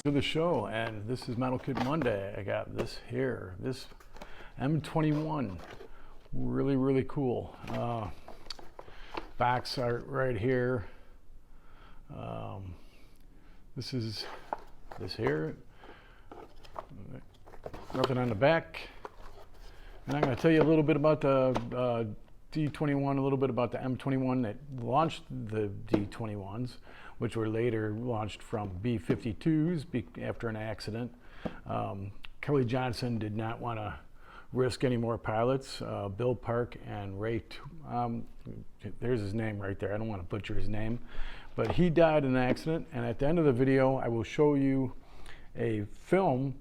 To the show, and this is Metal Kit Monday. I got this here, this M21, really cool. Box art right here. This is this here. Nothing on the back. And I'm going to tell you a little bit about the D21, a little bit about the M21 that launched the D21s, which were later launched from B-52s after an accident. Kelly Johnson did not want to risk any more pilots. Bill Park and Ray, there's his name right there. I don't want to butcher his name, but he died in an accident. And at the end of the video, I will show you a film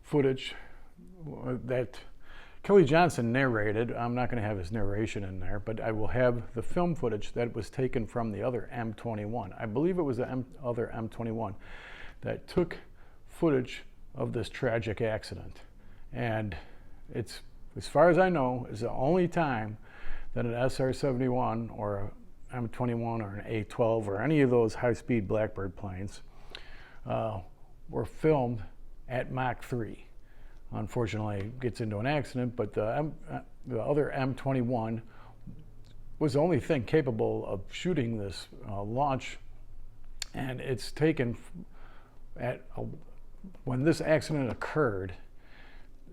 footage that Kelly Johnson narrated. I'm not going to have his narration in there, but I will have the film footage that was taken from the other M21. I believe it was the other M21 that took footage of this tragic accident. And it's, as far as I know, is the only time that an SR-71 or an M21 or an A-12 or any of those high-speed Blackbird planes were filmed at Mach 3. Unfortunately, gets into an accident, but the other M21 was the only thing capable of shooting this launch, and it's taken when this accident occurred,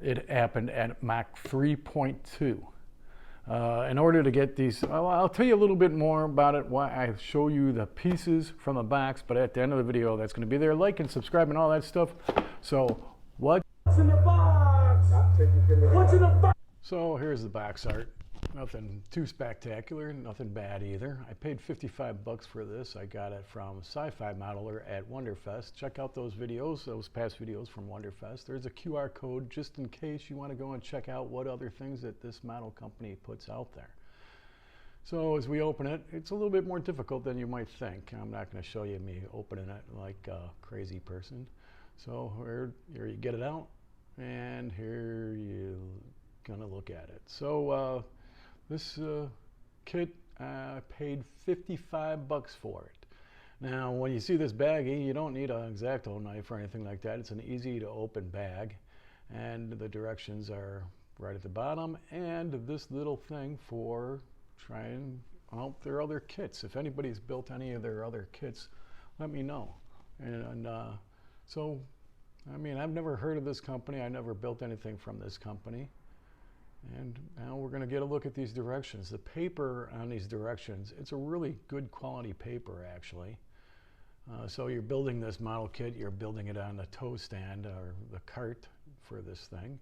it happened at Mach 3.2. In order to get these, I'll tell you a little bit more about it, why I show you the pieces from the box, but at the end of the video, that's going to be there. Like and subscribe and all that stuff. So what's in the box? What's in the box? So here's the box art. Nothing too spectacular, nothing bad either. I paid 55 bucks for this. I got it from Sci-Fi Modeler at Wonderfest. Check out those videos, those past videos from Wonderfest. There's a QR code just in case you want to go and check out what other things that this model company puts out there. So as we open it, it's a little bit more difficult than you might think. I'm not going to show you me opening it like a crazy person. So here you get it out, and here you're gonna look at it. So this kit, I paid 55 bucks for it. Now, when you see this baggie, you don't need an X-Acto knife or anything like that. It's an easy to open bag, and the directions are right at the bottom, and this little thing for trying out their other kits. If anybody's built any of their other kits, let me know. And so, I mean, I've never heard of this company. I never built anything from this company. And now we're going to get a look at these directions. The paper on these directions, it's a really good quality paper, actually. So you're building this model kit, you're building it on the tow stand or the cart for this thing.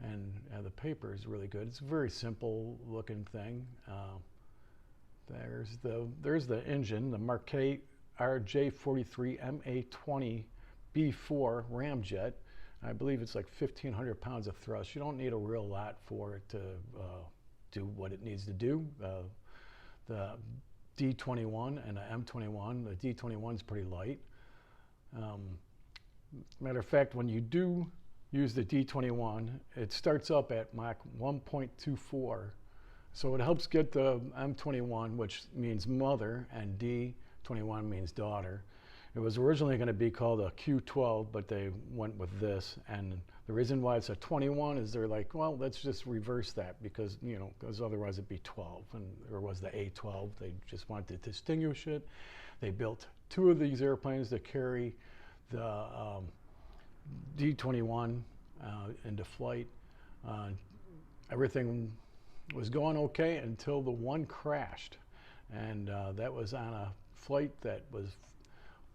And the paper is really good. It's a very simple looking thing. There's the engine, the Marquette RJ43 MA20 B4 ramjet. I believe it's like 1,500 pounds of thrust. You don't need a real lot for it to do what it needs to do. The D21 and the M21, the D21 is pretty light. Matter of fact, when you do use the D21, it starts up at Mach 1.24. So it helps get the M21, which means mother, and D21 means daughter. It was originally going to be called a Q12, but they went with this. And the reason why it's a 21 is they're like, well, let's just reverse that because, you know, because otherwise it'd be 12. And there was the A12. They just wanted to distinguish it. They built two of these airplanes to carry the D21 into flight. Everything was going okay until the one crashed. And that was on a flight that was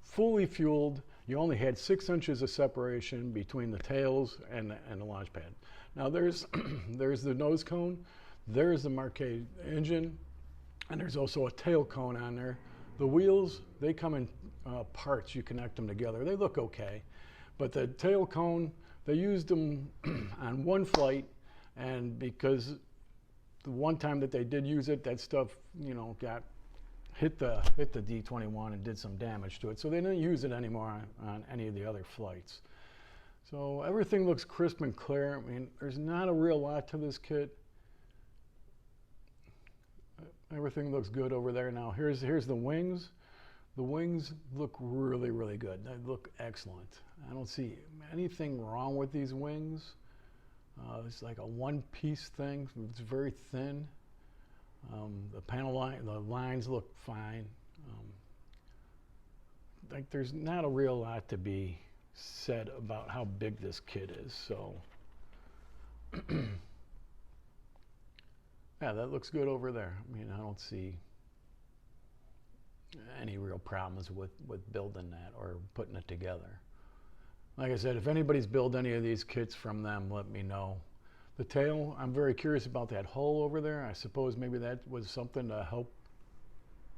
fully fueled. You only had 6 inches of separation between the tails and the launch pad. Now there's there's the nose cone, there's the Marquette engine, and there's also a tail cone on there. The wheels, they come in parts. You connect them together. They look okay, but the tail cone, they used them on one flight, and because the one time that they did use it, that stuff, you know, hit the D21 and did some damage to it. So they didn't use it anymore on any of the other flights. So everything looks crisp and clear. I mean, there's not a real lot to this kit. Everything looks good over there. Now here's the wings. The wings look really, really good. They look excellent. I don't see anything wrong with these wings. It's like a one-piece thing. It's very thin. The lines look fine. Like there's not a real lot to be said about how big this kit is. So, yeah, that looks good over there. I mean, I don't see any real problems with building that or putting it together. Like I said, if anybody's built any of these kits from them, let me know. The tail, I'm very curious about that hole over there. I suppose maybe that was something to help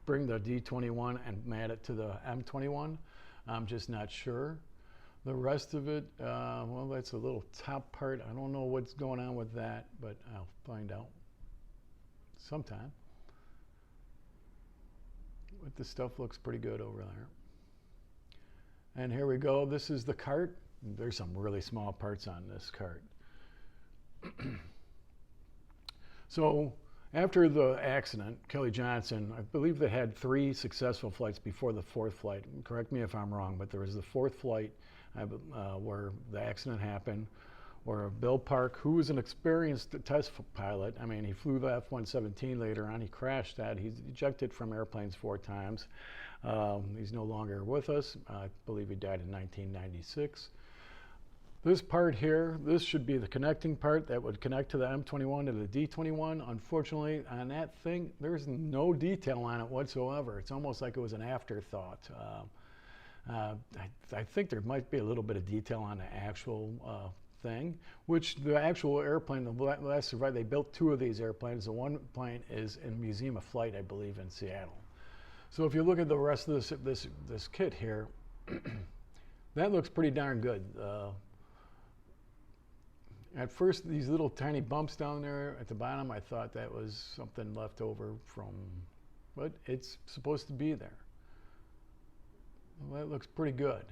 bring the D-21 and mate it to the M21. I'm just not sure. The rest of it, well, that's a little top part. I don't know what's going on with that, but I'll find out sometime. But the stuff looks pretty good over there. And here we go. This is the cart. There's some really small parts on this cart. So after the accident, Kelly Johnson, I believe they had 3 successful flights before the 4th flight. Correct me if I'm wrong, but there was the 4th flight where the accident happened, where Bill Park, who was an experienced test pilot, I mean, he flew the F-117 later on, he crashed that, he's ejected from airplanes 4 times. He's no longer with us. I believe he died in 1996. This part here, this should be the connecting part that would connect to the M21 to the D21. Unfortunately, on that thing, there's no detail on it whatsoever. It's almost like it was an afterthought. I think there might be a little bit of detail on the actual thing, which the actual airplane, the last survivor, they built 2 of these airplanes. The one plane is in Museum of Flight, I believe, in Seattle. So if you look at the rest of this kit here, that looks pretty darn good. At first, these little tiny bumps down there at the bottom, I thought that was something left over from, but it's supposed to be there. Well, that looks pretty good.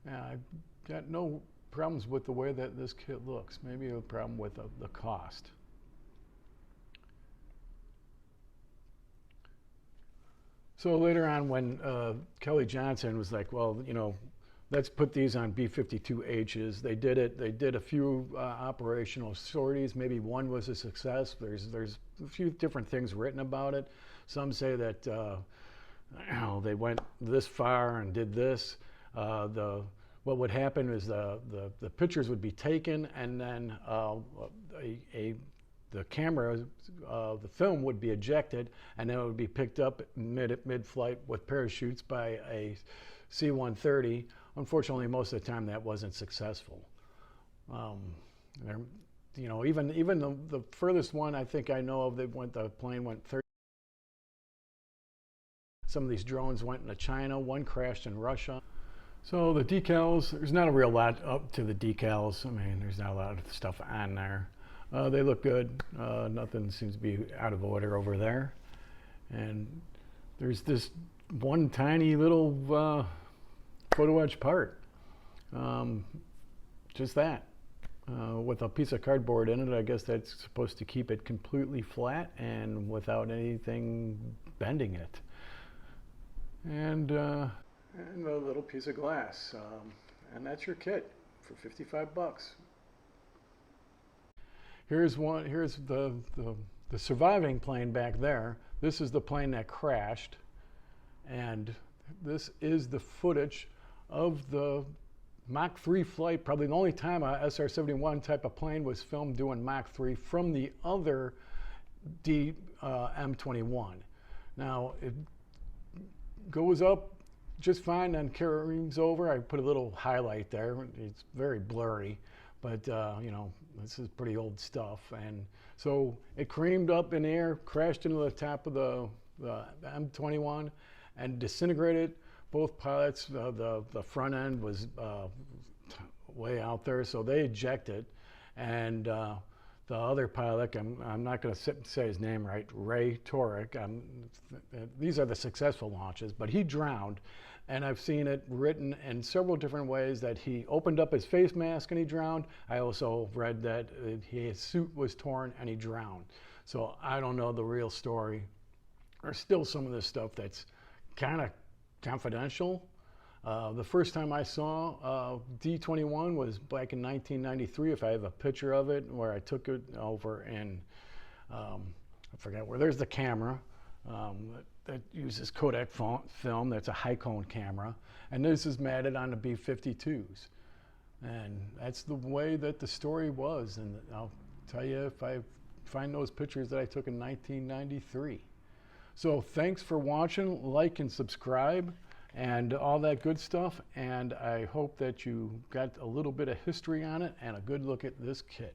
Yeah, I've got no problems with the way that this kit looks. Maybe a problem with the cost. So later on, when Kelly Johnson was like, well, you know, let's put these on B-52Hs. They did it. They did a few operational sorties. Maybe one was a success. There's a few different things written about it. Some say that you know, they went this far and did this. What would happen is the pictures would be taken, and then the camera, the film would be ejected, and then it would be picked up mid-flight with parachutes by a C-130. Unfortunately, most of the time that wasn't successful. You know, even the furthest one I think I know of, the plane went 30. Some of these drones went into China. One crashed in Russia. So the decals, there's not a real lot up to the decals. I mean, there's not a lot of stuff on there. They look good. Nothing seems to be out of order over there. And there's this one tiny little photo etch part. Just that. With a piece of cardboard in it. I guess that's supposed to keep it completely flat and without anything bending it. And a little piece of glass. And that's your kit for 55 bucks. Here's the surviving plane back there. This is the plane that crashed, and this is the footage of the Mach 3 flight. Probably the only time a SR-71 type of plane was filmed doing Mach 3 from the other M21. Now it goes up just fine, and carries over. I put a little highlight there. It's very blurry, but you know, this is pretty old stuff. And so it creamed up in the air, crashed into the top of the M21 and disintegrated. Both pilots, the front end was way out there, so they ejected. And the other pilot, I'm not going to say his name right, Ray Torek, these are the successful launches, but he drowned. And I've seen it written in several different ways that he opened up his face mask and he drowned. I also read that his suit was torn and he drowned. So I don't know the real story. there's still some of this stuff that's kind of confidential. The first time I saw D-21 was back in 1993. If I have a picture of it, where I took it over in, I forget where, there's the camera that uses Kodak film. That's a high cone camera. And this is mounted on the B-52s. And that's the way that the story was. And I'll tell you, if I find those pictures that I took in 1993. So thanks for watching, like and subscribe and all that good stuff. And I hope that you got a little bit of history on it and a good look at this kit.